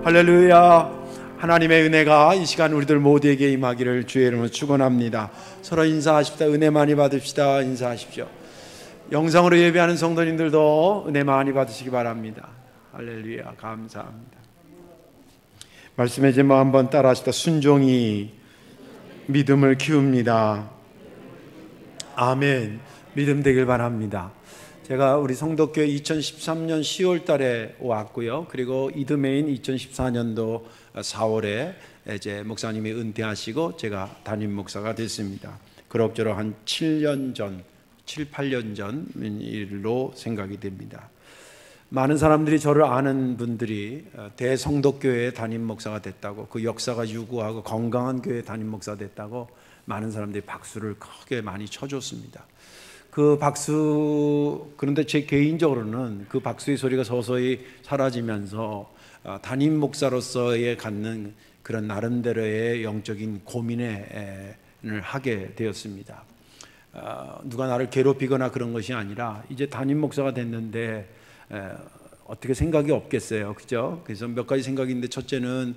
할렐루야. 하나님의 은혜가 이 시간 우리들 모두에게 임하기를 주의 이름으로 축원합니다. 서로 인사하십시다. 은혜 많이 받읍시다. 인사하십시오. 영상으로 예배하는 성도님들도 은혜 많이 받으시기 바랍니다. 할렐루야. 감사합니다. 말씀의 제목 한번 따라하시다. 순종이 믿음을 키웁니다. 아멘. 믿음 되길 바랍니다. 제가 우리 성덕교회 2013년 10월 달에 왔고요. 그리고 이듬해인 2014년도 4월에 이제 목사님이 은퇴하시고 제가 담임 목사가 됐습니다. 그럭저럭 한 7년 전, 7, 8년 전 일로 생각이 됩니다. 많은 사람들이 저를 아는 분들이 대성덕교회의 담임 목사가 됐다고, 그 역사가 유구하고 건강한 교회 담임 목사가 됐다고 많은 사람들이 박수를 크게 많이 쳐줬습니다. 그 박수, 그런데 제 개인적으로는 그 박수의 소리가 서서히 사라지면서 담임 목사로서의 갖는 그런 나름대로의 영적인 고민을 하게 되었습니다. 누가 나를 괴롭히거나 그런 것이 아니라 이제 담임 목사가 됐는데 어떻게 생각이 없겠어요, 그죠? 그래서 몇 가지 생각이 있는데, 첫째는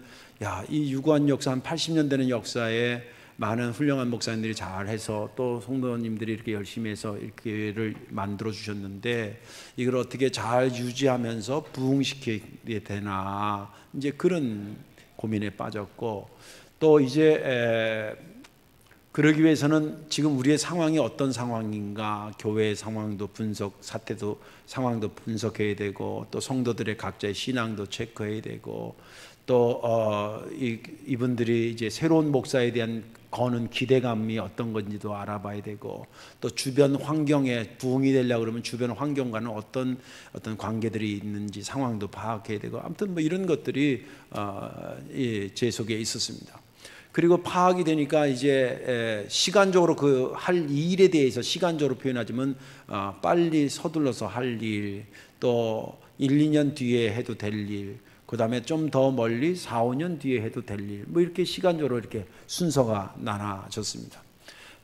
이 유구한 역사, 한 80년 되는 역사에 많은 훌륭한 목사님들이 잘해서 또 성도님들이 이렇게 열심히 해서 이렇게를 만들어 주셨는데 이걸 어떻게 잘 유지하면서 부흥시켜야 되나, 이제 그런 고민에 빠졌고, 또 이제 그러기 위해서는 지금 우리의 상황이 어떤 상황인가, 교회의 상황도 사태도 상황도 분석해야 되고, 또 성도들의 각자의 신앙도 체크해야 되고, 또 이분들이 이제 새로운 목사에 대한 거는 기대감이 어떤 건지도 알아봐야 되고, 또 주변 환경에 부흥이 되려고 그러면 주변 환경과는 어떤 관계들이 있는지 상황도 파악해야 되고, 아무튼 뭐 이런 것들이 제 속에 있었습니다. 그리고 파악이 되니까 이제 시간적으로 그 할 일에 대해서 시간적으로 표현하자면 빨리 서둘러서 할 일, 또 1, 2년 뒤에 해도 될 일, 그 다음에 좀 더 멀리 4, 5년 뒤에 해도 될 일, 뭐 이렇게 시간적으로 이렇게 순서가 나눠졌습니다.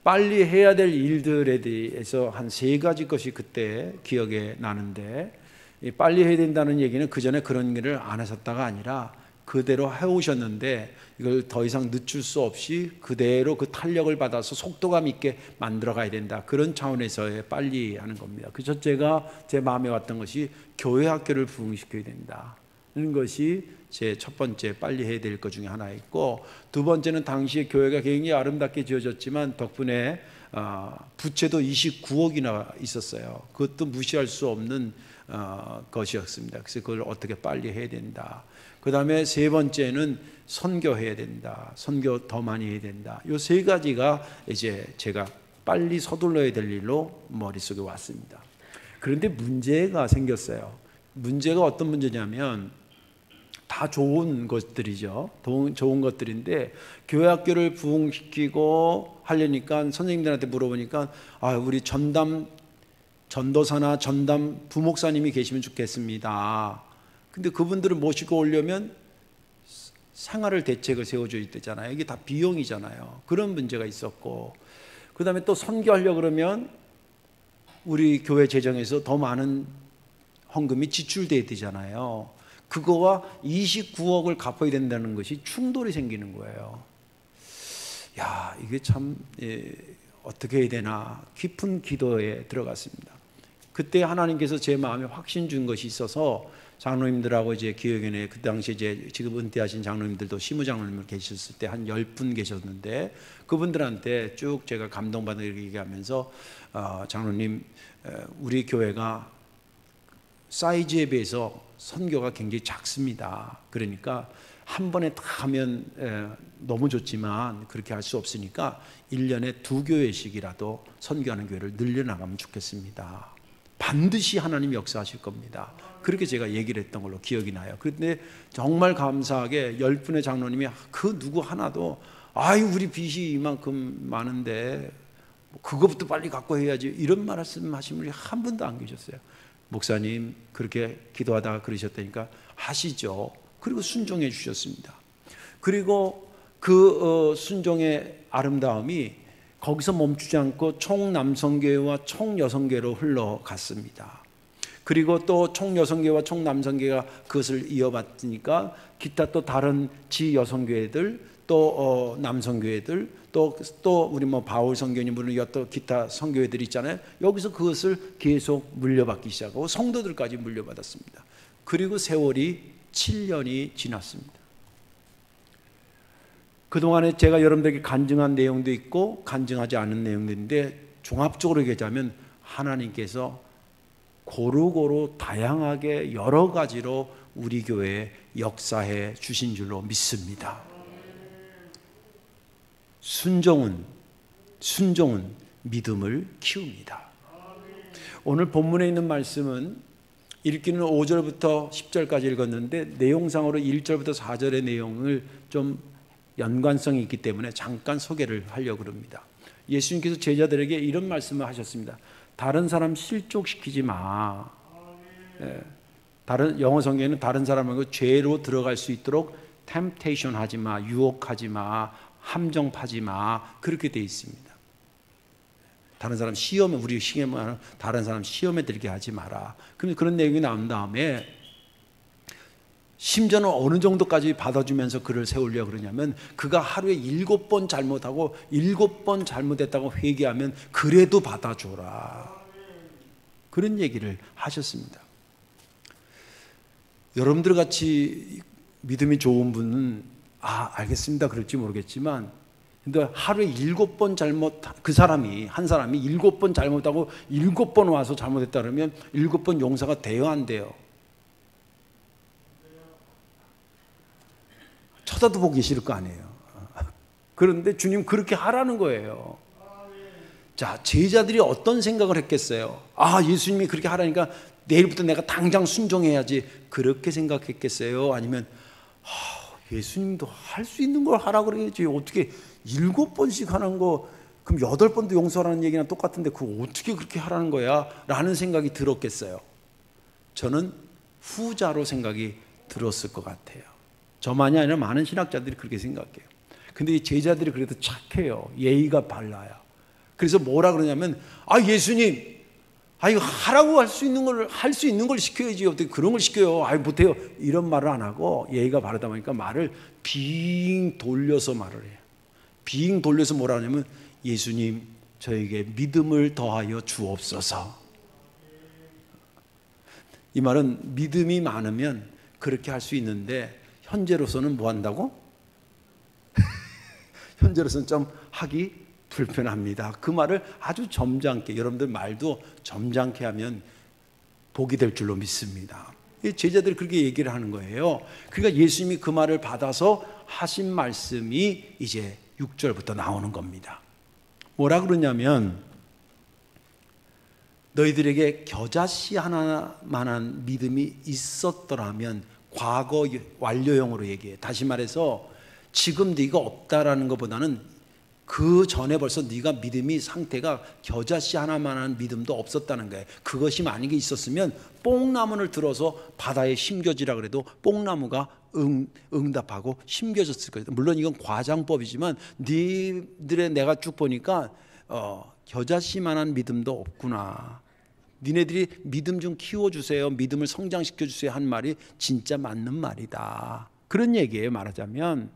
빨리 해야 될 일들에 대해서 한 3가지 것이 그때 기억에 나는데, 빨리 해야 된다는 얘기는 그 전에 그런 일을 안 하셨다가 아니라 그대로 해오셨는데 이걸 더 이상 늦출 수 없이 그대로 그 탄력을 받아서 속도감 있게 만들어 가야 된다, 그런 차원에서의 빨리 하는 겁니다. 그 첫째가 제 마음에 왔던 것이 교회 학교를 부흥시켜야 된다 는 것이 제 첫 번째 빨리 해야 될 것 중에 하나였고, 두 번째는 당시에 교회가 굉장히 아름답게 지어졌지만 덕분에 부채도 29억이나 있었어요. 그것도 무시할 수 없는 것이었습니다. 그래서 그걸 어떻게 빨리 해야 된다. 그 다음에 세 번째는 선교해야 된다. 선교 더 많이 해야 된다. 이 3가지가 이제 제가 빨리 서둘러야 될 일로 머릿속에 왔습니다. 그런데 문제가 생겼어요. 문제가 어떤 문제냐면, 다 좋은 것들이죠. 좋은 것들인데 교회 학교를 부흥시키고 하려니까 선생님들한테 물어보니까 우리 전도사나 전담 부목사님이 계시면 좋겠습니다. 근데 그분들을 모시고 오려면 생활을 대책을 세워줘야 되잖아요. 이게 다 비용이잖아요. 그런 문제가 있었고, 그 다음에 또 선교하려고 그러면 우리 교회 재정에서 더 많은 헌금이 지출돼야 되잖아요. 그거와 29억을 갚아야 된다는 것이 충돌이 생기는 거예요. 이게 참 어떻게 해야 되나 깊은 기도에 들어갔습니다. 그때 하나님께서 제 마음에 확신 준 것이 있어서 장로님들하고 이제 기억연에 그 당시 이제 지금 은퇴하신 장로님들도 시무장로님을 계셨을 때 한 10분 계셨는데, 그분들한테 쭉 제가 감동받아 이렇게 얘기하면서 장로님, 우리 교회가 사이즈에 비해서 선교가 굉장히 작습니다. 그러니까 한 번에 다 하면 너무 좋지만 그렇게 할 수 없으니까 1년에 2교회씩이라도 선교하는 교회를 늘려나가면 좋겠습니다. 반드시 하나님 역사하실 겁니다. 그렇게 제가 얘기를 했던 걸로 기억이 나요. 그런데 정말 감사하게 10분의 장로님이 그 누구 하나도 우리 빚이 이만큼 많은데 그거부터 빨리 갖고 해야지, 이런 말씀하신 분이 한 분도 안 계셨어요. 목사님 그렇게 기도하다가 그러셨다니까 하시죠. 그리고 순종해 주셨습니다. 그리고 그 순종의 아름다움이 거기서 멈추지 않고 총남성교회와 총여성교회로 흘러갔습니다. 그리고 또 총여성교회와 총남성교회가 그것을 이어받으니까 기타 또 다른 지여성교회들 또 남성교회들 또 우리 뭐 바울 성교님 물론 또 기타 성교회들 있잖아요. 여기서 그것을 계속 물려받기 시작하고 성도들까지 물려받았습니다. 그리고 세월이 7년이 지났습니다. 그동안에 제가 여러분들에게 간증한 내용도 있고 간증하지 않은 내용도 있는데 종합적으로 얘기하자면 하나님께서 고루고루 다양하게 여러 가지로 우리 교회에 역사해 주신 줄로 믿습니다. 순종은 믿음을 키웁니다. 오늘 본문에 있는 말씀은 읽기는 5절부터 10절까지 읽었는데 내용상으로 1절부터 4절의 내용을 좀 연관성이 있기 때문에 잠깐 소개를 하려고 합니다. 예수님께서 제자들에게 이런 말씀을 하셨습니다. 다른 사람 실족시키지 마. 다른 영어 성경에는 다른 사람하고 죄로 들어갈 수 있도록 temptation 하지 마, 유혹하지 마, 함정 파지 마, 그렇게 되어 있습니다. 다른 사람 시험에 우리 시험에 다른 사람 시험에 들게 하지 마라. 그런 내용이 나온 다음에 심지어는 어느 정도까지 받아주면서 그를 세우려고 그러냐면 그가 하루에 7번 잘못하고 7번 잘못했다고 회개하면 그래도 받아줘라. 그런 얘기를 하셨습니다. 여러분들 같이 믿음이 좋은 분은 알겠습니다 그럴지 모르겠지만 근데 하루에 7번 한 사람이 7번 잘못하고 7번 와서 잘못했다 그러면 7번 용서가 돼요 안 돼요? 쳐다도 보기 싫을 거 아니에요. 그런데 주님 그렇게 하라는 거예요. 자, 제자들이 어떤 생각을 했겠어요? 예수님이 그렇게 하라니까 내일부터 내가 당장 순종해야지 그렇게 생각했겠어요? 아니면 예수님도 할 수 있는 걸 하라고 그래야지 어떻게 7번씩 하는 거 그럼 8번도 용서하라는 얘기랑 똑같은데 그거 어떻게 그렇게 하라는 거야? 라는 생각이 들었겠어요? 저는 후자로 생각이 들었을 것 같아요. 저만이 아니라 많은 신학자들이 그렇게 생각해요. 근데 이 제자들이 그래도 착해요. 예의가 발라요. 그래서 뭐라 그러냐면 예수님 이거 하라고 할 수 있는 걸 시켜야지 어떻게 그런 걸 시켜요? 못해요. 이런 말을 안 하고 예의가 바르다 보니까 말을 빙 돌려서 말을 해요. 빙 돌려서 뭐라 하냐면 예수님 저에게 믿음을 더하여 주옵소서. 이 말은 믿음이 많으면 그렇게 할 수 있는데 현재로서는 뭐 한다고? 현재로서는 좀 하기 불편합니다. 그 말을 아주 점잖게 여러분들 말도 점잖게 하면 복이 될 줄로 믿습니다. 제자들이 그렇게 얘기를 하는 거예요. 그러니까 예수님이 그 말을 받아서 하신 말씀이 이제 6절부터 나오는 겁니다. 뭐라 그러냐면 너희들에게 겨자씨 하나만한 믿음이 있었더라면 과거 완료형으로 얘기해. 다시 말해서 지금 네가 없다라는 것보다는 그 전에 벌써 네가 믿음이 상태가 겨자씨 하나만한 믿음도 없었다는 거예요. 그것이 만약에 있었으면 뽕나무를 들어서 바다에 심겨지라 그래도 뽕나무가 응답하고 심겨졌을 거예요. 물론 이건 과장법이지만 니들의 내가 쭉 보니까 겨자씨만한 믿음도 없구나. 니네들이 믿음 좀 키워주세요. 믿음을 성장시켜주세요 한 말이 진짜 맞는 말이다. 그런 얘기예요 말하자면.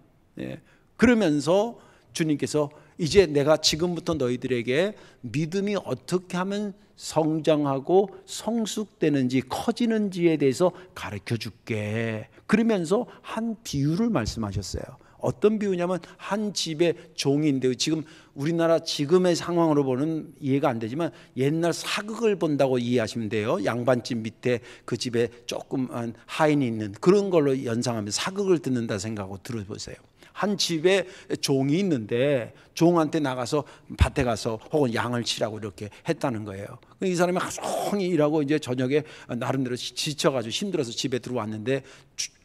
그러면서 주님께서 이제 내가 지금부터 너희들에게 믿음이 어떻게 하면 성장하고 성숙되는지 커지는지에 대해서 가르쳐 줄게. 그러면서 한 비유를 말씀하셨어요. 어떤 비유냐면 한 집의 종인데 지금 우리나라 지금의 상황으로 보는 이해가 안 되지만 옛날 사극을 본다고 이해하시면 돼요. 양반집 밑에 그 집에 조그만 하인이 있는 그런 걸로 연상하면서 사극을 듣는다 생각하고 들어보세요. 한 집에 종이 있는데 종한테 나가서 밭에 가서 혹은 양을 치라고 이렇게 했다는 거예요. 이 사람이 하루 일하고 이제 저녁에 나름대로 지쳐가지고 힘들어서 집에 들어왔는데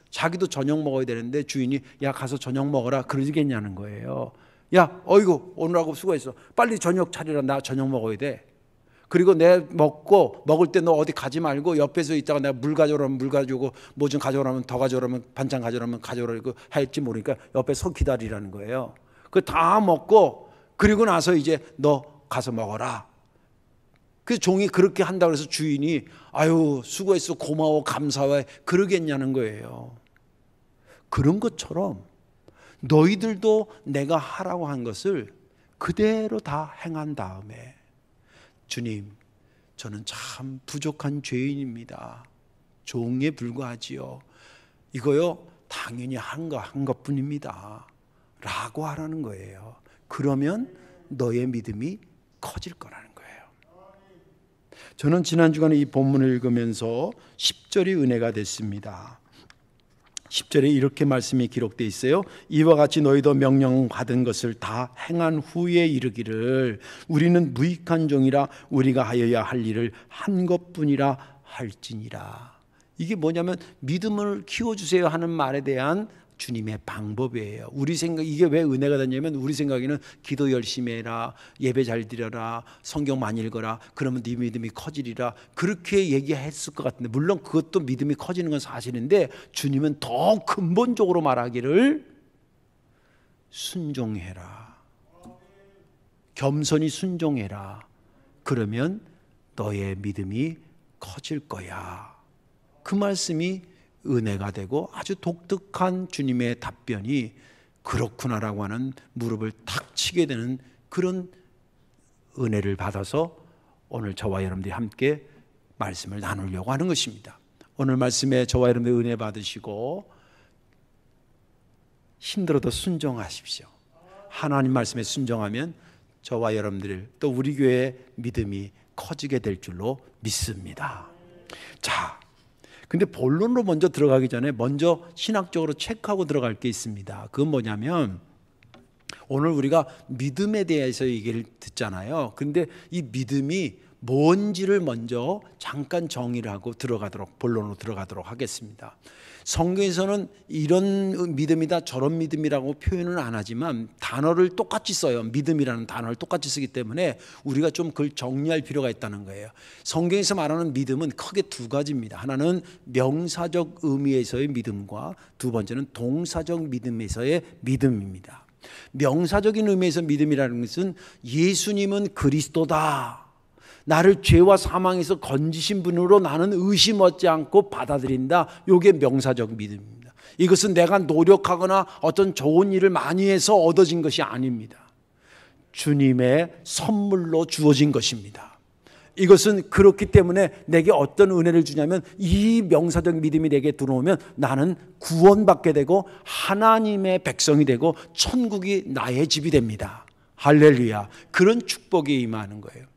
자기도 저녁 먹어야 되는데 주인이 야 가서 저녁 먹어라 그러겠냐는 거예요. 야 어이구 오늘하고 수고했어. 빨리 저녁 차리라. 나 저녁 먹어야 돼. 그리고 내 먹을 때 너 어디 가지 말고 옆에서 있다가 내가 물 가져오라면 물 가져오고 뭐 좀 가져오라면 더 가져오라면 반찬 가져오라면 가져오라고 할지 모르니까 옆에 서 기다리라는 거예요. 그 다 먹고 그리고 나서 이제 너 가서 먹어라. 그 종이 그렇게 한다고 해서 주인이 아유 수고했어 고마워 감사해 그러겠냐는 거예요. 그런 것처럼 너희들도 내가 하라고 한 것을 그대로 다 행한 다음에 주님 저는 참 부족한 죄인입니다. 종에 불과하지요. 이거요 당연히 한 것뿐입니다 라고 하라는 거예요. 그러면 너의 믿음이 커질 거라는 거예요. 저는 지난 주간에 이 본문을 읽으면서 10절이 은혜가 됐습니다. 10절에 이렇게 말씀이 기록되어 있어요. 이와 같이 너희도 명령받은 것을 다 행한 후에 이르기를 우리는 무익한 종이라 우리가 하여야 할 일을 한 것뿐이라 할지니라. 이게 뭐냐면 믿음을 키워주세요 하는 말에 대한 주님의 방법이에요. 우리 생각 이게 왜 은혜가 됐냐면 우리 생각에는 기도 열심히 해라, 예배 잘 드려라, 성경 많이 읽어라, 그러면 네 믿음이 커지리라 그렇게 얘기했을 것 같은데 물론 그것도 믿음이 커지는 건 사실인데 주님은 더 근본적으로 말하기를 순종해라, 겸손히 순종해라. 그러면 너의 믿음이 커질 거야. 그 말씀이 은혜가 되고 아주 독특한 주님의 답변이 그렇구나라고 하는 무릎을 탁 치게 되는 그런 은혜를 받아서 오늘 저와 여러분들이 함께 말씀을 나누려고 하는 것입니다. 오늘 말씀에 저와 여러분들 은혜 받으시고 힘들어도 순종하십시오. 하나님 말씀에 순종하면 저와 여러분들 또 우리 교회의 믿음이 커지게 될 줄로 믿습니다. 자, 근데 본론으로 먼저 들어가기 전에 먼저 신학적으로 체크하고 들어갈 게 있습니다. 그건 뭐냐면 오늘 우리가 믿음에 대해서 얘기를 듣잖아요. 근데 이 믿음이 뭔지를 먼저 잠깐 정의를 하고 본론으로 들어가도록 하겠습니다. 성경에서는 이런 믿음이다 저런 믿음이라고 표현은 안 하지만 단어를 똑같이 써요. 믿음이라는 단어를 똑같이 쓰기 때문에 우리가 좀 그걸 정리할 필요가 있다는 거예요. 성경에서 말하는 믿음은 크게 두 가지입니다. 하나는 명사적 의미에서의 믿음과 두 번째는 동사적 믿음에서의 믿음입니다. 명사적인 의미에서 믿음이라는 것은 예수님은 그리스도다, 나를 죄와 사망에서 건지신 분으로 나는 의심 얻지 않고 받아들인다. 이게 명사적 믿음입니다. 이것은 내가 노력하거나 어떤 좋은 일을 많이 해서 얻어진 것이 아닙니다. 주님의 선물로 주어진 것입니다. 이것은 그렇기 때문에 내게 어떤 은혜를 주냐면 이 명사적 믿음이 내게 들어오면 나는 구원받게 되고 하나님의 백성이 되고 천국이 나의 집이 됩니다. 할렐루야. 그런 축복이 임하는 거예요.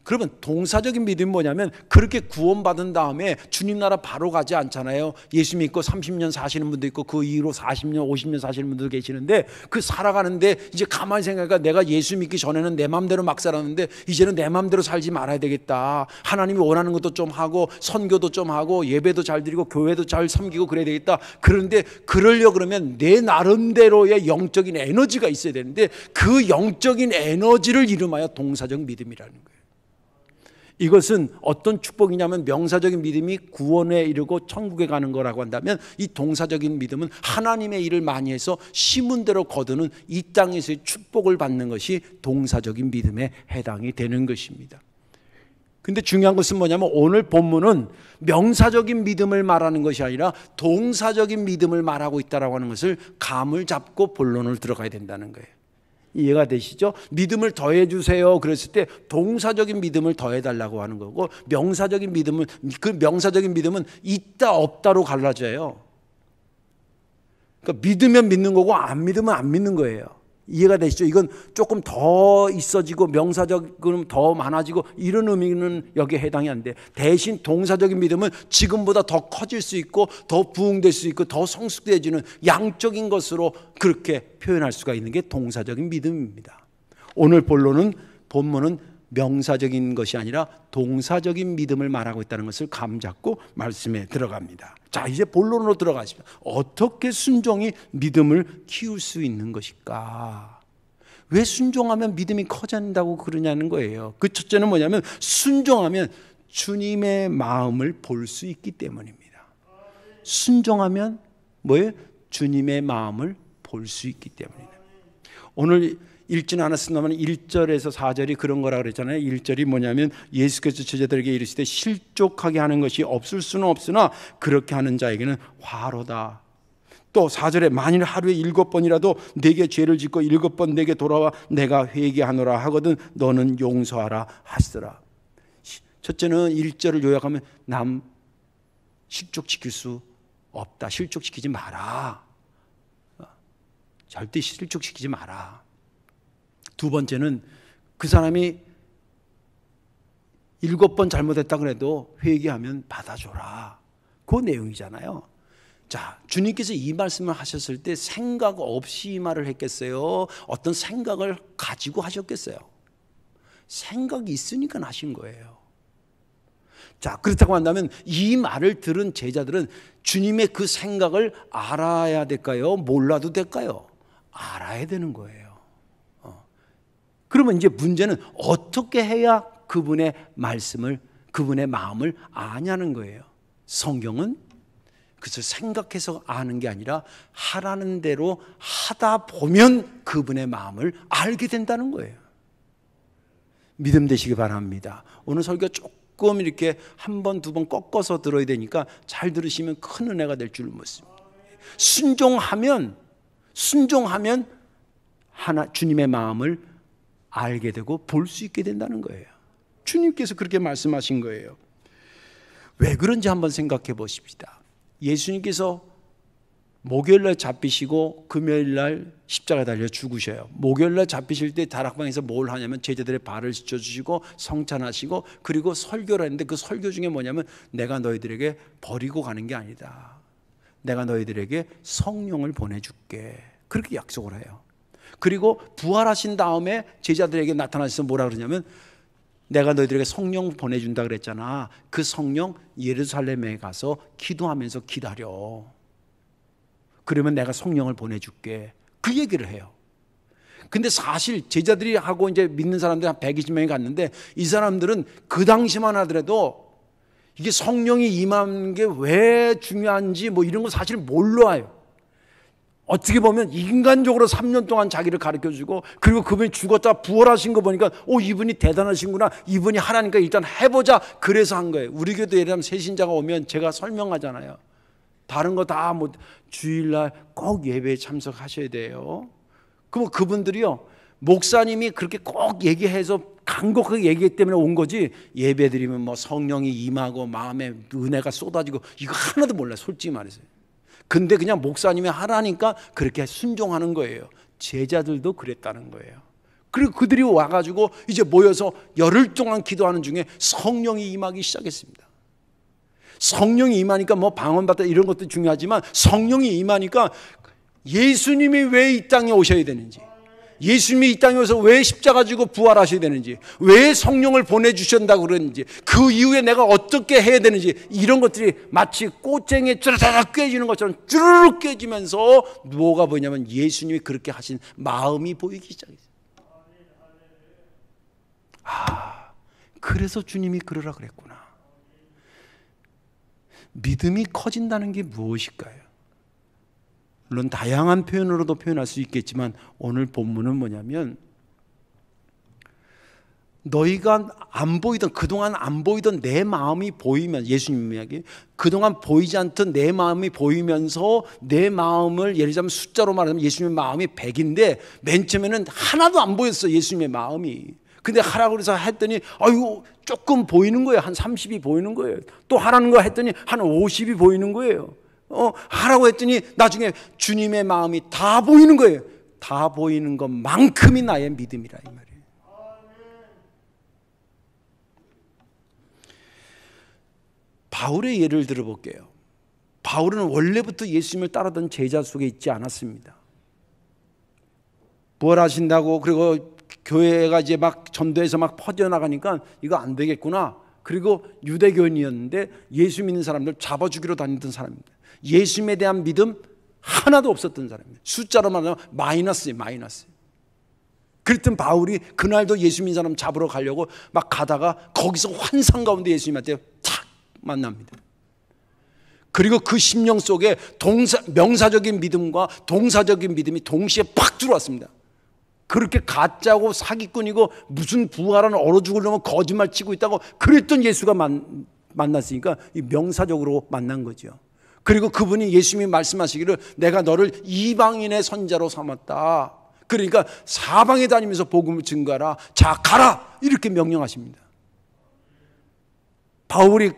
그러면 동사적인 믿음이 뭐냐면 그렇게 구원받은 다음에 주님 나라 바로 가지 않잖아요. 예수 믿고 30년 사시는 분도 있고 그 이후로 40년 50년 사시는 분도 계시는데 그 살아가는데 이제 가만히 생각하니까 내가 예수 믿기 전에는 내 마음대로 막 살았는데 이제는 내 마음대로 살지 말아야 되겠다. 하나님이 원하는 것도 좀 하고 선교도 좀 하고 예배도 잘 드리고 교회도 잘 섬기고 그래야 되겠다. 그런데 그러려고 그러면 내 나름대로의 영적인 에너지가 있어야 되는데 그 영적인 에너지를 이름하여 동사적 믿음이라는 거예요. 이것은 어떤 축복이냐면 명사적인 믿음이 구원에 이르고 천국에 가는 거라고 한다면 이 동사적인 믿음은 하나님의 일을 많이 해서 심은 대로 거두는 이 땅에서의 축복을 받는 것이 동사적인 믿음에 해당이 되는 것입니다. 근데 중요한 것은 뭐냐면 오늘 본문은 명사적인 믿음을 말하는 것이 아니라 동사적인 믿음을 말하고 있다라고 하는 것을 감을 잡고 본론을 들어가야 된다는 거예요. 이해가 되시죠? 믿음을 더해 주세요 그랬을 때 동사적인 믿음을 더해 달라고 하는 거고 명사적인 믿음은 그 명사적인 믿음은 있다 없다로 갈라져요. 그러니까 믿으면 믿는 거고 안 믿으면 안 믿는 거예요. 이해가 되시죠? 이건 조금 더 있어지고 명사적으로 더 많아지고 이런 의미는 여기에 해당이 안 돼. 대신 동사적인 믿음은 지금보다 더 커질 수 있고 더 부흥될 수 있고 더 성숙돼지는 양적인 것으로 그렇게 표현할 수가 있는 게 동사적인 믿음입니다. 오늘 본문은 명사적인 것이 아니라 동사적인 믿음을 말하고 있다는 것을 감잡고 말씀에 들어갑니다. 자, 이제 본론으로 들어가십니다. 어떻게 순종이 믿음을 키울 수 있는 것일까? 왜 순종하면 믿음이 커진다고 그러냐는 거예요. 그 첫째는 뭐냐면 순종하면 주님의 마음을 볼 수 있기 때문입니다. 순종하면 뭐예요? 주님의 마음을 볼 수 있기 때문입니다. 오늘 읽지는 않았습니다만 1절에서 4절이 그런 거라 그랬잖아요. 1절이 뭐냐면 예수께서 제자들에게 이르시되 실족하게 하는 것이 없을 수는 없으나 그렇게 하는 자에게는 화로다. 또 4절에 만일 하루에 7번이라도 내게 죄를 짓고 7번 내게 돌아와 내가 회개하노라 하거든 너는 용서하라 하시더라. 첫째는 1절을 요약하면 남 실족시킬 수 없다. 실족시키지 마라. 절대 실족시키지 마라. 두 번째는 그 사람이 7번 잘못했다 그래도 회개하면 받아줘라. 그 내용이잖아요. 자, 주님께서 이 말씀을 하셨을 때 생각 없이 이 말을 했겠어요? 어떤 생각을 가지고 하셨겠어요? 생각이 있으니까 하신 거예요. 자, 그렇다고 한다면 이 말을 들은 제자들은 주님의 그 생각을 알아야 될까요? 몰라도 될까요? 알아야 되는 거예요. 그러면 이제 문제는 어떻게 해야 그분의 말씀을, 그분의 마음을 아냐는 거예요. 성경은 그것을 생각해서 아는 게 아니라 하라는 대로 하다 보면 그분의 마음을 알게 된다는 거예요. 믿음 되시기 바랍니다. 오늘 설교 조금 이렇게 한 번, 두 번 꺾어서 들어야 되니까 잘 들으시면 큰 은혜가 될 줄 믿습니다. 순종하면 하나 주님의 마음을 알게 되고 볼 수 있게 된다는 거예요. 주님께서 그렇게 말씀하신 거예요. 왜 그런지 한번 생각해 보십시다. 예수님께서 목요일날 잡히시고 금요일날 십자가에 달려 죽으셔요. 목요일날 잡히실 때 다락방에서 뭘 하냐면 제자들의 발을 씻어주시고 성찬하시고 그리고 설교를 했는데 그 설교 중에 뭐냐면 내가 너희들에게 버리고 가는 게 아니다. 내가 너희들에게 성령을 보내줄게. 그렇게 약속을 해요. 그리고 부활하신 다음에 제자들에게 나타나셔서 뭐라 그러냐면 내가 너희들에게 성령 보내준다 그랬잖아. 그 성령 예루살렘에 가서 기도하면서 기다려. 그러면 내가 성령을 보내줄게. 그 얘기를 해요. 근데 사실 제자들이 하고 이제 믿는 사람들이 한 120명이 갔는데 이 사람들은 그 당시만 하더라도 이게 성령이 임하는 게 왜 중요한지 뭐 이런 거 사실 몰라요. 어떻게 보면 인간적으로 3년 동안 자기를 가르쳐주고 그리고 그분이 죽었다 부활하신 거 보니까 이분이 대단하신구나. 이분이 하나니까 일단 해보자. 그래서 한 거예요. 우리 교도 예를 들면 새신자가 오면 제가 설명하잖아요. 다른 거 다 뭐 주일날 꼭 예배에 참석하셔야 돼요. 그럼 그분들이요 목사님이 그렇게 꼭 얘기해서 간곡하게 얘기했기 때문에 온 거지 예배 드리면 뭐 성령이 임하고 마음에 은혜가 쏟아지고 이거 하나도 몰라요. 솔직히 말해서. 근데 그냥 목사님이 하라니까 그렇게 순종하는 거예요. 제자들도 그랬다는 거예요. 그리고 그들이 와가지고 이제 모여서 열흘 동안 기도하는 중에 성령이 임하기 시작했습니다. 성령이 임하니까 뭐 방언받다 이런 것도 중요하지만 성령이 임하니까 예수님이 왜 이 땅에 오셔야 되는지, 예수님이 이 땅에 오셔서 왜 십자가 지고 부활하셔야 되는지, 왜 성령을 보내주신다고 그러는지, 그 이후에 내가 어떻게 해야 되는지 이런 것들이 마치 꽃쟁이에 쭈르륵 깨지는 것처럼 쭈르륵 깨지면서 뭐가 보이냐면 예수님이 그렇게 하신 마음이 보이기 시작했어요. 그래서 주님이 그러라 그랬구나. 믿음이 커진다는 게 무엇일까요? 물론 다양한 표현으로도 표현할 수 있겠지만 오늘 본문은 뭐냐면 너희가 안 보이던 그동안 안 보이던 내 마음이 보이면 예수님 이야기 그동안 보이지 않던 내 마음이 보이면서 내 마음을 예를 들자면 숫자로 말하면 예수님의 마음이 100인데 맨 처음에는 하나도 안 보였어 예수님의 마음이. 근데 하라고 그래서 했더니 아이고 조금 보이는 거예요. 한 30이 보이는 거예요. 또 하라는 거 했더니 한 50이 보이는 거예요. 하라고 했더니 나중에 주님의 마음이 다 보이는 거예요. 다 보이는 것만큼이 나의 믿음이라 이 말이에요. 바울의 예를 들어볼게요. 바울은 원래부터 예수님을 따르던 제자 속에 있지 않았습니다. 부활하신다고 그리고 교회가 이제 막 전도해서 막 퍼져나가니까 이거 안 되겠구나. 그리고 유대교인이었는데 예수 믿는 사람들 잡아 죽이러 다니던 사람입니다. 예수님에 대한 믿음 하나도 없었던 사람입니다. 숫자로 말하면 마이너스예요. 마이너스. 그랬던 바울이 그날도 예수 믿는 사람 잡으러 가려고 막 가다가 거기서 환상 가운데 예수님한테 탁 만납니다. 그리고 그 심령 속에 명사적인 믿음과 동사적인 믿음이 동시에 팍 들어왔습니다. 그렇게 가짜고 사기꾼이고 무슨 부활하는 얼어 죽으려면 거짓말 치고 있다고 그랬던 예수가 만났으니까 명사적으로 만난 거죠. 그리고 그분이 예수님이 말씀하시기를 내가 너를 이방인의 선자로 삼았다. 그러니까 사방에 다니면서 복음을 증거하라. 자, 가라! 이렇게 명령하십니다. 바울이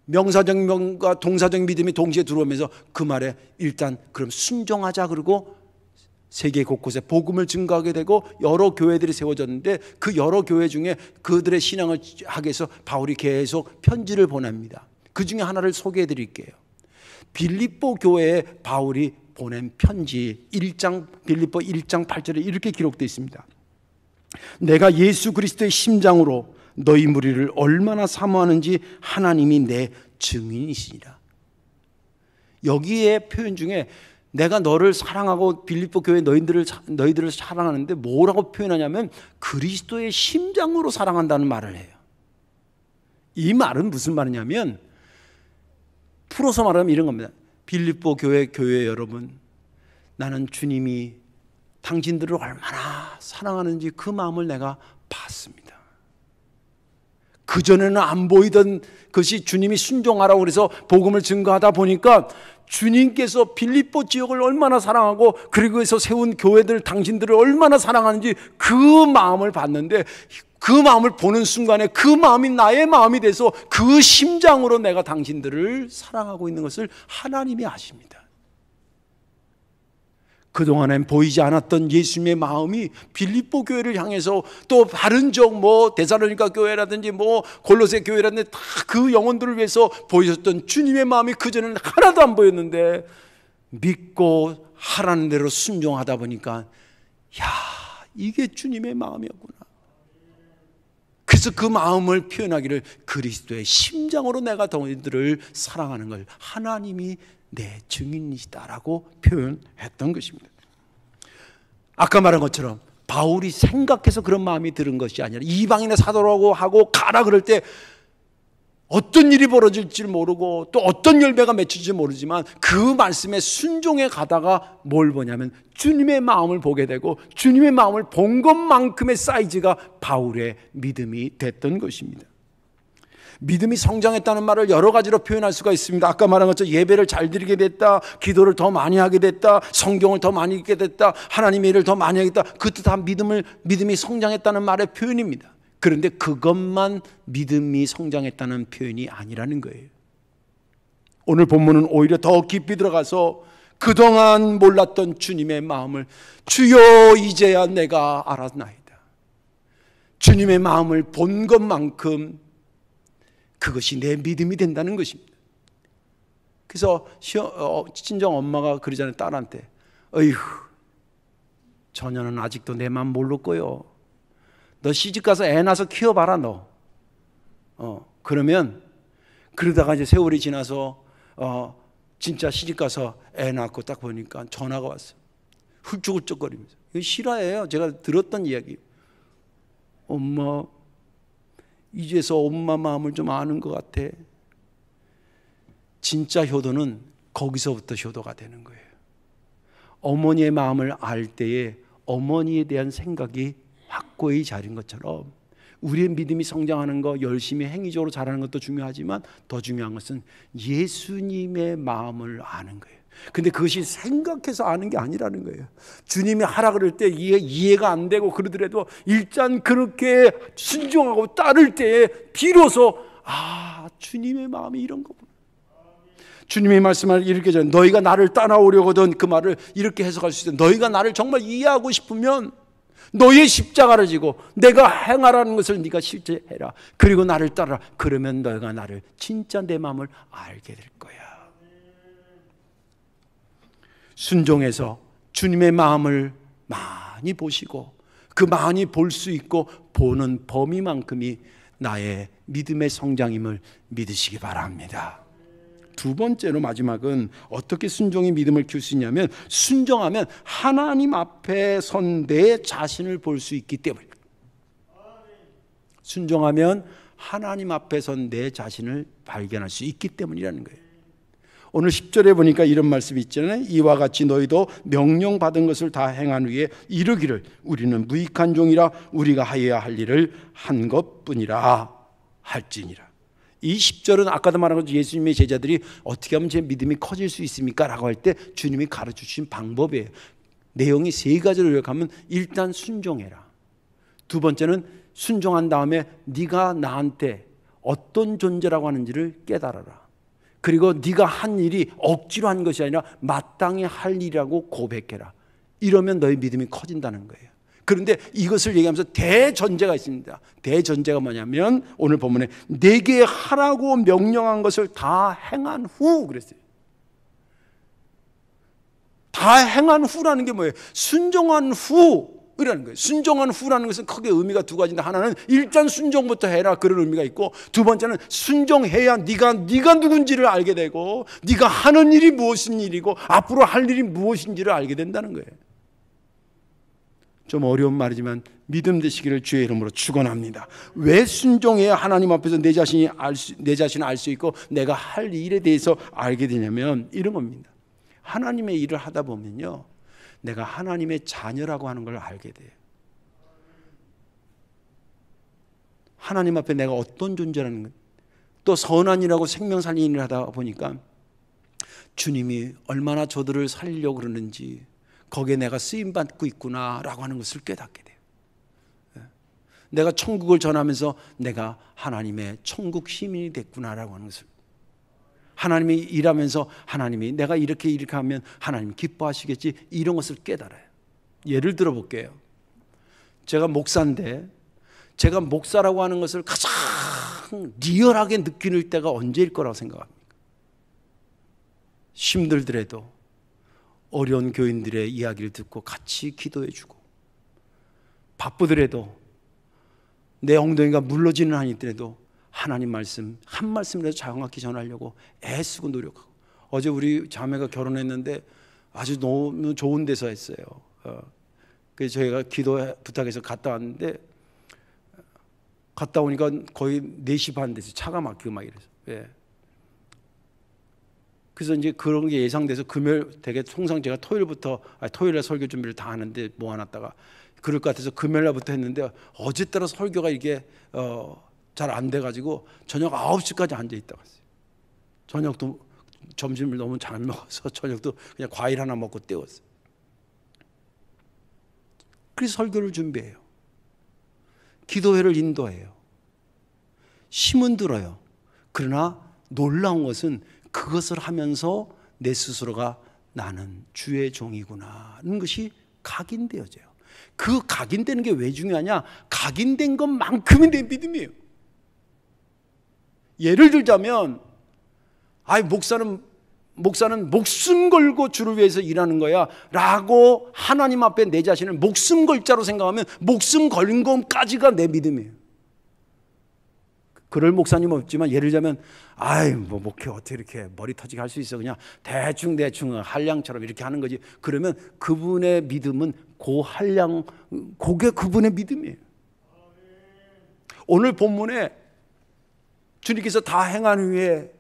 명사적 명과 동사적 믿음이 동시에 들어오면서 그 말에 일단 그럼 순종하자 그러고 세계 곳곳에 복음을 증거하게 되고 여러 교회들이 세워졌는데 그 여러 교회 중에 그들의 신앙을 하기 위해서 바울이 계속 편지를 보냅니다. 그 중에 하나를 소개해 드릴게요. 빌립보 교회에 바울이 보낸 편지 빌립보 1장 8절에 이렇게 기록되어 있습니다. 내가 예수 그리스도의 심장으로 너희 무리를 얼마나 사모하는지 하나님이 내 증인이시니라. 여기에 표현 중에 내가 너를 사랑하고 빌립보 교회 너희들을 사랑하는데 뭐라고 표현하냐면 그리스도의 심장으로 사랑한다는 말을 해요. 이 말은 무슨 말이냐면 풀어서 말하면 이런 겁니다. 빌립보 교회 여러분, 나는 주님이 당신들을 얼마나 사랑하는지 그 마음을 내가 봤습니다. 그전에는 안 보이던 것이 주님이 순종하라고 그래서 복음을 증거하다 보니까 주님께서 빌립보 지역을 얼마나 사랑하고 그리고 해서 세운 교회들 당신들을 얼마나 사랑하는지 그 마음을 봤는데 그 마음을 보는 순간에 그 마음이 나의 마음이 돼서 그 심장으로 내가 당신들을 사랑하고 있는 것을 하나님이 아십니다. 그동안엔 보이지 않았던 예수님의 마음이 빌립보 교회를 향해서 또 다른 적 데살로니가 교회라든지 골로새 교회라든지 다 그 영혼들을 위해서 보이셨던 주님의 마음이 그전에는 하나도 안 보였는데 믿고 하라는 대로 순종하다 보니까 이게 주님의 마음이었구나. 그래서 그 마음을 표현하기를 그리스도의 심장으로 내가 너희들을 사랑하는 걸 하나님이 내 증인이시다라고 표현했던 것입니다. 아까 말한 것처럼 바울이 생각해서 그런 마음이 들은 것이 아니라 이방인의 사도라고 하고 가라 그럴 때 어떤 일이 벌어질지 모르고 또 어떤 열매가 맺힐지 모르지만 그 말씀에 순종해 가다가 뭘 보냐면 주님의 마음을 보게 되고 주님의 마음을 본 것만큼의 사이즈가 바울의 믿음이 됐던 것입니다. 믿음이 성장했다는 말을 여러 가지로 표현할 수가 있습니다. 아까 말한 것처럼 예배를 잘 드리게 됐다, 기도를 더 많이 하게 됐다, 성경을 더 많이 읽게 됐다, 하나님의 일을 더 많이 하겠다. 그것도 다 믿음이 성장했다는 말의 표현입니다. 그런데 그것만 믿음이 성장했다는 표현이 아니라는 거예요. 오늘 본문은 오히려 더 깊이 들어가서 그동안 몰랐던 주님의 마음을 주여 이제야 내가 알았나이다. 주님의 마음을 본 것만큼 그것이 내 믿음이 된다는 것입니다. 그래서 친정 엄마가 그러잖아요. 딸한테 어휴 저녀는 아직도 내 마음 모르고요. 너 시집가서 애 낳아서 키워봐라 너. 그러면 그러다가 이제 세월이 지나서 진짜 시집가서 애 낳고 딱 보니까 전화가 왔어요. 훌쩍훌쩍거리면서. 이거 실화예요. 제가 들었던 이야기. 엄마 이제서 엄마 마음을 좀 아는 것 같아. 진짜 효도는 거기서부터 효도가 되는 거예요. 어머니의 마음을 알 때에 어머니에 대한 생각이 확고히 자린 것처럼 우리의 믿음이 성장하는 거 열심히 행위적으로 잘하는 것도 중요하지만 더 중요한 것은 예수님의 마음을 아는 거예요. 근데 그것이 생각해서 아는 게 아니라는 거예요. 주님이 하라 그럴 때 이해가 안 되고 그러더라도 일단 그렇게 순종하고 따를 때에 비로소 주님의 마음이 이런 거구나. 주님의 말씀을 이렇게 전해 너희가 나를 따라오려거든 그 말을 이렇게 해석할 수 있어요. 너희가 나를 정말 이해하고 싶으면 너의 십자가를 지고 내가 행하라는 것을 네가 실제 해라. 그리고 나를 따라. 그러면 너희가 나를 진짜 내 마음을 알게 될 거야. 순종해서 주님의 마음을 많이 보시고 그 많이 볼 수 있고 보는 범위만큼이 나의 믿음의 성장임을 믿으시기 바랍니다. 두 번째로 마지막은 어떻게 순종이 믿음을 키울 수 있냐면 순종하면 하나님 앞에 선 내 자신을 볼 수 있기 때문입니다. 순종하면 하나님 앞에 선 내 자신을 발견할 수 있기 때문이라는 거예요. 오늘 10절에 보니까 이런 말씀이 있잖아요. 이와 같이 너희도 명령받은 것을 다 행한 후에 이르기를 우리는 무익한 종이라 우리가 하여야 할 일을 한 것뿐이라 할지니라. 이 10절은 아까도 말한 것처럼 예수님의 제자들이 어떻게 하면 제 믿음이 커질 수 있습니까? 라고 할 때 주님이 가르쳐 주신 방법이에요. 내용이 세 가지를 요약하면 일단 순종해라. 두 번째는 순종한 다음에 네가 나한테 어떤 존재라고 하는지를 깨달아라. 그리고 네가 한 일이 억지로 한 것이 아니라 마땅히 할 일이라고 고백해라. 이러면 너의 믿음이 커진다는 거예요. 그런데 이것을 얘기하면서 대전제가 있습니다. 대전제가 뭐냐면 오늘 본문에 내게 하라고 명령한 것을 다 행한 후 그랬어요. 다 행한 후라는 게 뭐예요? 순종한 후라는 거예요. 순종한 후라는 것은 크게 의미가 두 가지인데, 하나는 일단 순종부터 해라, 그런 의미가 있고, 두 번째는 순종해야 네가 누군지를 알게 되고 네가 하는 일이 무엇인 일이고 앞으로 할 일이 무엇인지를 알게 된다는 거예요. 좀 어려운 말이지만 믿음 되시기를 주의 이름으로 축원합니다. 왜 순종해야 하나님 앞에서 내 자신을 알 수 있고 내가 할 일에 대해서 알게 되냐면 이런 겁니다. 하나님의 일을 하다 보면요, 내가 하나님의 자녀라고 하는 걸 알게 돼요. 하나님 앞에 내가 어떤 존재라는 것, 또 선한 일하고 생명 살리는 일을 하다 보니까 주님이 얼마나 저들을 살리려고 그러는지, 거기에 내가 쓰임받고 있구나라고 하는 것을 깨닫게 돼요. 내가 천국을 전하면서 내가 하나님의 천국 시민이 됐구나라고 하는 것을, 하나님이 일하면서 하나님이 내가 이렇게 하면 하나님 기뻐하시겠지, 이런 것을 깨달아요. 예를 들어 볼게요. 제가 목사인데 제가 목사라고 하는 것을 가장 리얼하게 느낄 때가 언제일 거라고 생각합니까? 힘들더라도 어려운 교인들의 이야기를 듣고 같이 기도해주고, 바쁘더라도 내 엉덩이가 물러지는 한이 있더라도 하나님 말씀 한 말씀이라도 정확히 전하려고 애쓰고 노력하고. 어제 우리 자매가 결혼했는데 아주 너무 좋은 데서 했어요. 그래서 저희가 기도 부탁해서 갔다 왔는데, 갔다 오니까 거의 4시 반 돼서 차가 막히고 막 이래서. 그래서 이제 그런 게 예상돼서 금요일, 되게 통상 제가 토요일에 설교 준비를 다 하는데 모아놨다가 그럴 것 같아서 금요일날부터 했는데, 어제 따라 설교가 이게 잘 안 돼가지고 저녁 9시까지 앉아있다 갔어요. 저녁도 점심을 너무 잘 먹어서 저녁도 그냥 과일 하나 먹고 때웠어요. 그래서 설교를 준비해요. 기도회를 인도해요. 힘은 들어요. 그러나 놀라운 것은 그것을 하면서 내 스스로가 나는 주의 종이구나라는 것이 각인되어져요. 그 각인되는 게 왜 중요하냐? 각인된 것만큼이 내 믿음이에요. 예를 들자면, 목사는 목숨 걸고 주를 위해서 일하는 거야 라고 하나님 앞에 내 자신을 목숨 걸 자로 생각하면 목숨 걸린 것까지가 내 믿음이에요. 그럴 목사님 없지만, 예를 들자면 목회 어떻게 이렇게 머리 터지게 할 수 있어, 그냥 대충 한량처럼 이렇게 하는 거지, 그러면 그분의 믿음은 그게 그분의 믿음이에요. 오늘 본문에 주님께서 다 행한 후에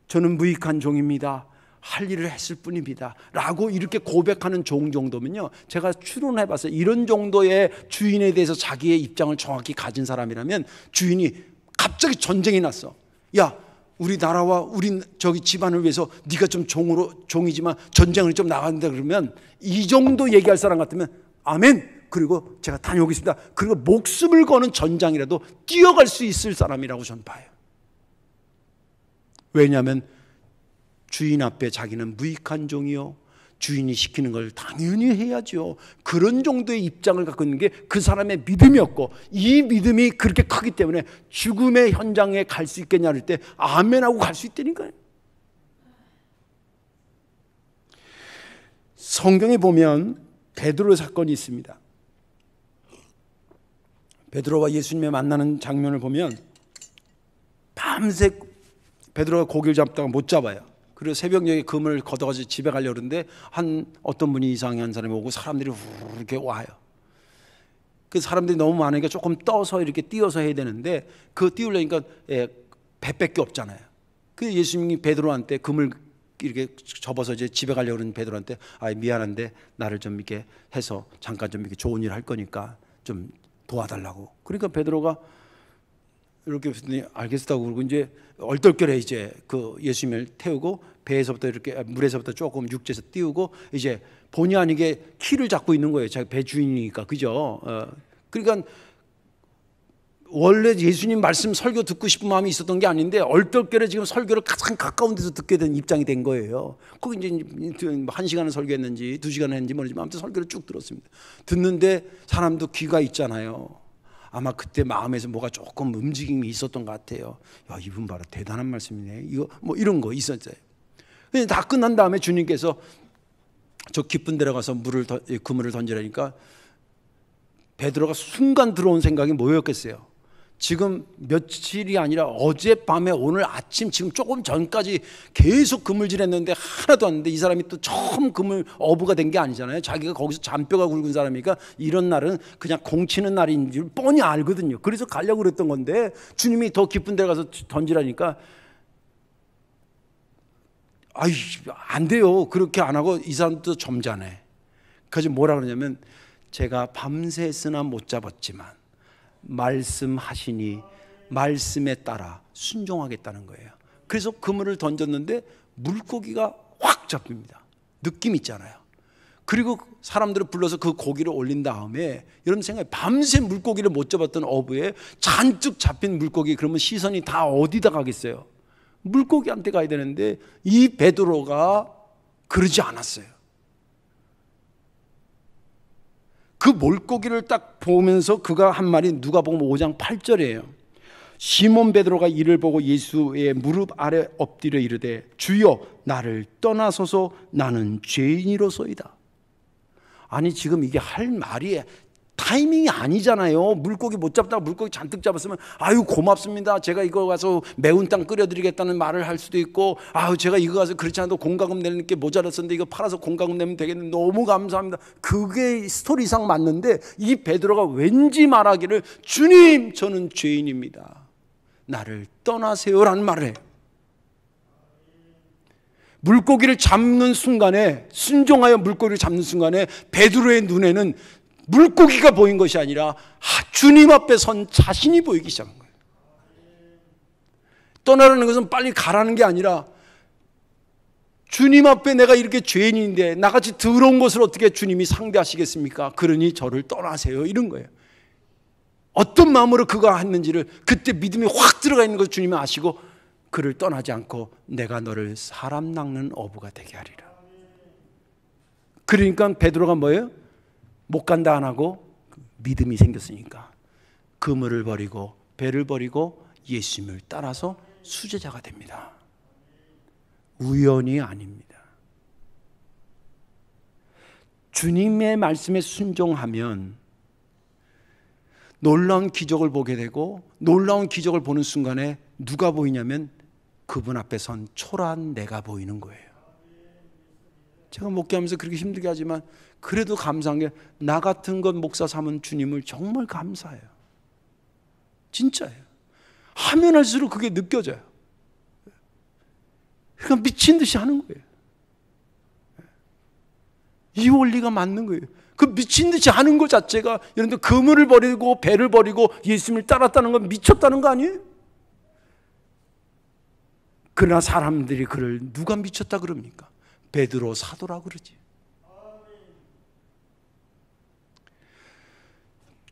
저는 무익한 종입니다, 할 일을 했을 뿐입니다 라고 이렇게 고백하는 종 정도면요, 제가 추론해봤어요. 이런 정도의 주인에 대해서 자기의 입장을 정확히 가진 사람이라면, 주인이 갑자기 전쟁이 났어. 야, 우리 나라와 우리 저기 집안을 위해서 네가 좀 종이지만 전쟁을 좀 나간다 그러면, 이 정도 얘기할 사람 같으면 아멘, 그리고 제가 다녀오겠습니다, 그리고 목숨을 거는 전장이라도 뛰어갈 수 있을 사람이라고 저는 봐요. 왜냐하면 주인 앞에 자기는 무익한 종이요, 주인이 시키는 걸 당연히 해야죠. 그런 정도의 입장을 갖고 있는 게 그 사람의 믿음이었고, 이 믿음이 그렇게 크기 때문에 죽음의 현장에 갈 수 있겠냐 할 때 아멘하고 갈 수 있다니까요. 성경에 보면 베드로 사건이 있습니다. 베드로와 예수님의 만나는 장면을 보면, 밤새 베드로가 고기를 잡다가 못 잡아요. 그리고 새벽녘에 그물을 걷어가지고 집에 가려고 그러는데 어떤 분이 이상한 사람이 오고 사람들이 이렇게 와요. 그 사람들이 너무 많으니까 조금 떠서 이렇게 띄어서 해야 되는데, 그 띄우려니까 배밖에 없잖아요. 그 예수님이 베드로한테 그물 이렇게 접어서 이제 집에 가려고 그러는 베드로한테 미안한데 나를 좀 이렇게 해서 잠깐 좀 이렇게 좋은 일 할 거니까 좀 도와달라고. 그러니까 베드로가 이렇게 알겠다고 그러고 이제 얼떨결에 이제 그 예수님을 태우고 배에서부터 이렇게 물에서부터 조금 육지에서 띄우고 이제 본의 아니게 키를 잡고 있는 거예요. 자기 배 주인이니까. 그죠? 그러니까 원래 예수님 말씀 설교 듣고 싶은 마음이 있었던 게 아닌데 얼떨결에 지금 설교를 가장 가까운 데서 듣게 된 입장이 된 거예요. 거기 이제 1시간을 설교했는지 2시간을 했는지 모르지만 아무튼 설교를 쭉 들었습니다. 듣는데 사람도 귀가 있잖아요. 아마 그때 마음에서 뭐가 조금 움직임이 있었던 것 같아요. 야, 이분 봐라, 대단한 말씀이네. 이거 뭐 이런 거 있었어요. 근데 다 끝난 다음에 주님께서 저 깊은 데로 가서 그물을 던지라니까 베드로가 순간 들어온 생각이 뭐였겠어요? 지금 며칠이 아니라 어젯밤에 오늘 아침 지금 조금 전까지 계속 그물질했는데 하나도 안 됐는데 이 사람이 또 처음 그물 어부가 된 게 아니잖아요. 자기가 거기서 잔뼈가 굵은 사람이니까 이런 날은 그냥 공치는 날인 줄 뻔히 알거든요. 그래서 가려고 그랬던 건데 주님이 더 깊은 데 가서 던지라니까 안 돼요. 그렇게 안 하고 이 사람도 점잖해. 그래서 뭐라 그러냐면 제가 밤새 쓰나 못 잡았지만 말씀하시니 말씀에 따라 순종하겠다는 거예요. 그래서 그물을 던졌는데 물고기가 확 잡힙니다. 느낌 있잖아요. 그리고 사람들을 불러서 그 고기를 올린 다음에 여러분 생각해, 밤새 물고기를 못 잡았던 어부에 잔뜩 잡힌 물고기, 그러면 시선이 다 어디다 가겠어요? 물고기한테 가야 되는데 이 베드로가 그러지 않았어요. 그 물고기를 딱 보면서 그가 한 말이 누가복음 5장 8절이에요. 시몬 베드로가 이를 보고 예수의 무릎 아래 엎드려 이르되 주여 나를 떠나소서 나는 죄인이로소이다. 아니 지금 이게 할 말이 타이밍이 아니잖아요. 물고기 못 잡다가 물고기 잔뜩 잡았으면 아유 고맙습니다, 제가 이거 가서 매운탕 끓여드리겠다는 말을 할 수도 있고, 아유 제가 이거 가서 그렇지 않아도 공과금 내는 게 모자랐었는데 이거 팔아서 공과금 내면 되겠는데 너무 감사합니다. 그게 스토리상 맞는데 이 베드로가 왠지 말하기를 주님 저는 죄인입니다, 나를 떠나세요라는 말을 해요. 물고기를 잡는 순간에, 순종하여 물고기를 잡는 순간에 베드로의 눈에는 물고기가 보인 것이 아니라 주님 앞에 선 자신이 보이기 시작한 거예요. 떠나라는 것은 빨리 가라는 게 아니라 주님 앞에 내가 이렇게 죄인인데 나같이 더러운 것을 어떻게 주님이 상대하시겠습니까? 그러니 저를 떠나세요, 이런 거예요. 어떤 마음으로 그가 했는지를 그때 믿음이 확 들어가 있는 것을 주님이 아시고 그를 떠나지 않고 내가 너를 사람 낚는 어부가 되게 하리라. 그러니까 베드로가 뭐예요? 못 간다 안 하고 믿음이 생겼으니까 그물을 버리고 배를 버리고 예수님을 따라서 수제자가 됩니다. 우연이 아닙니다. 주님의 말씀에 순종하면 놀라운 기적을 보게 되고, 놀라운 기적을 보는 순간에 누가 보이냐면 그분 앞에 선 초라한 내가 보이는 거예요. 제가 목회하면서 그렇게 힘들게 하지만 그래도 감사한 게 나 같은 건 목사 삼은 주님을 정말 감사해요. 진짜예요. 하면 할수록 그게 느껴져요. 그러니까 미친 듯이 하는 거예요. 이 원리가 맞는 거예요. 그 미친 듯이 하는 것 자체가, 여러분들 그물을 버리고 배를 버리고 예수님을 따랐다는 건 미쳤다는 거 아니에요? 그러나 사람들이 그를 누가 미쳤다 그럽니까? 베드로 사도라고 그러지.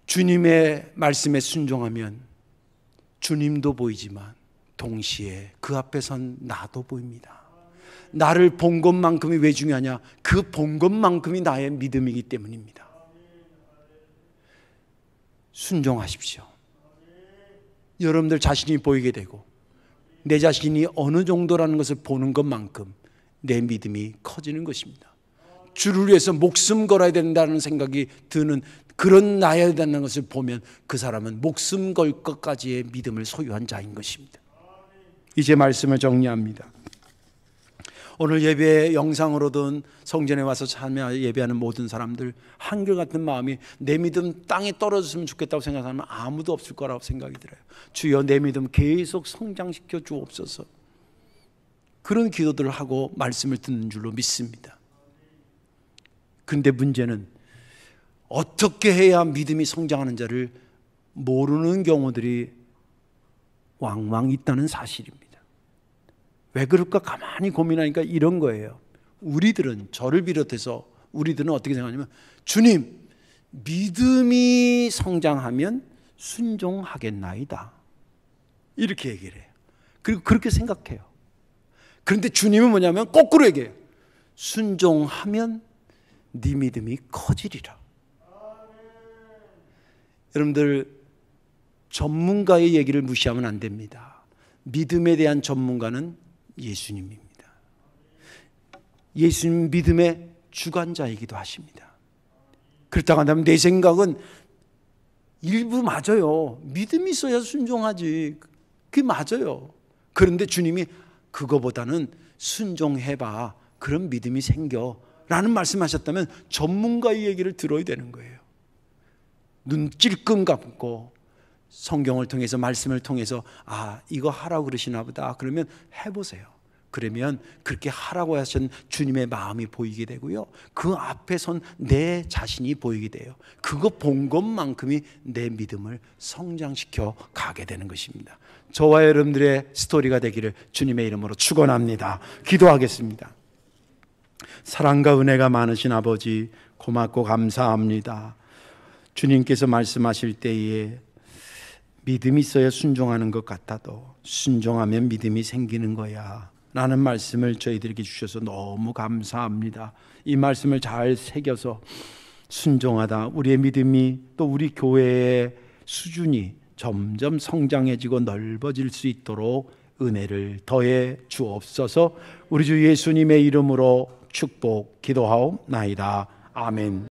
주님의 말씀에 순종하면 주님도 보이지만 동시에 그 앞에 선 나도 보입니다. 나를 본 것만큼이 왜 중요하냐? 그 본 것만큼이 나의 믿음이기 때문입니다. 순종하십시오. 여러분들 자신이 보이게 되고 내 자신이 어느 정도라는 것을 보는 것만큼 내 믿음이 커지는 것입니다. 주를 위해서 목숨 걸어야 된다는 생각이 드는 그런 나야 된다는 것을 보면 그 사람은 목숨 걸 것까지의 믿음을 소유한 자인 것입니다. 이제 말씀을 정리합니다. 오늘 예배 영상으로든 성전에 와서 참여 예배하는 모든 사람들, 한결같은 마음이 내 믿음 땅에 떨어졌으면 좋겠다고 생각하면 아무도 없을 거라고 생각이 들어요. 주여 내 믿음 계속 성장시켜 주옵소서. 그런 기도들을 하고 말씀을 듣는 줄로 믿습니다. 그런데 문제는 어떻게 해야 믿음이 성장하는 자를 모르는 경우들이 왕왕 있다는 사실입니다. 왜 그럴까 가만히 고민하니까 이런 거예요. 우리들은, 저를 비롯해서 우리들은 어떻게 생각하냐면, 주님, 믿음이 성장하면 순종하겠나이다, 이렇게 얘기를 해요. 그리고 그렇게 생각해요. 그런데 주님은 뭐냐면 거꾸로 얘기해요. 순종하면 네 믿음이 커지리라. 여러분들, 전문가의 얘기를 무시하면 안 됩니다. 믿음에 대한 전문가는 예수님입니다. 예수님 믿음의 주관자이기도 하십니다. 그렇다고 한다면 내 생각은 일부 맞아요. 믿음이 있어야 순종하지. 그게 맞아요. 그런데 주님이 그거보다는 순종해봐, 그런 믿음이 생겨 라는 말씀하셨다면 전문가의 얘기를 들어야 되는 거예요. 눈 찔끔 감고 성경을 통해서, 말씀을 통해서 이거 하라고 그러시나 보다, 그러면 해보세요. 그러면 그렇게 하라고 하신 주님의 마음이 보이게 되고요, 그 앞에 선 내 자신이 보이게 돼요. 그거 본 것만큼이 내 믿음을 성장시켜 가게 되는 것입니다. 저와 여러분들의 스토리가 되기를 주님의 이름으로 축원합니다. 기도하겠습니다. 사랑과 은혜가 많으신 아버지, 고맙고 감사합니다. 주님께서 말씀하실 때에 믿음이 있어야 순종하는 것 같아도 순종하면 믿음이 생기는 거야 라는 말씀을 저희들에게 주셔서 너무 감사합니다. 이 말씀을 잘 새겨서 순종하다 우리의 믿음이, 또 우리 교회의 수준이 점점 성장해지고 넓어질 수 있도록 은혜를 더해 주옵소서. 우리 주 예수님의 이름으로 축복 기도하옵나이다. 아멘.